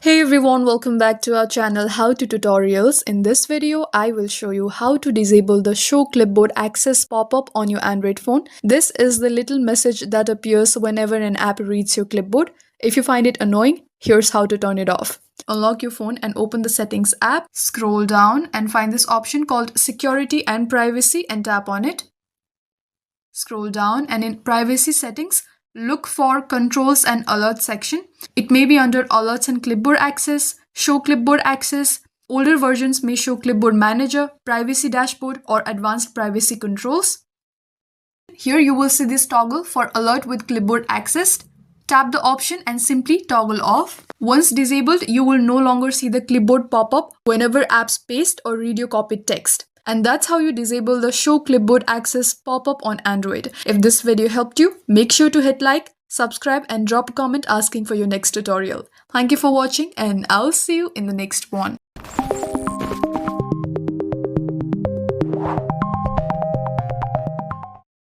Hey everyone, welcome back to our channel How to Tutorials. In this video, I will show you how to disable the Show Clipboard Access pop-up on your Android phone. This is the little message that appears whenever an app reads your clipboard. If you find it annoying, here's how to turn it off. Unlock your phone and open the Settings app. Scroll down and find this option called Security and Privacy and tap on it. Scroll down and in Privacy Settings, look for Controls and Alerts section. It may be under Alerts and Clipboard Access, Show Clipboard Access. Older versions may show Clipboard Manager, Privacy Dashboard, or Advanced Privacy Controls. Here you will see this toggle for Alert with Clipboard Access. Tap the option and simply toggle off. Once disabled, you will no longer see the clipboard pop-up whenever apps paste or read your copied text. And that's how you disable the Show Clipboard Access pop-up on Android. If this video helped you, make sure to hit like, subscribe, and drop a comment asking for your next tutorial. Thank you for watching, and I'll see you in the next one.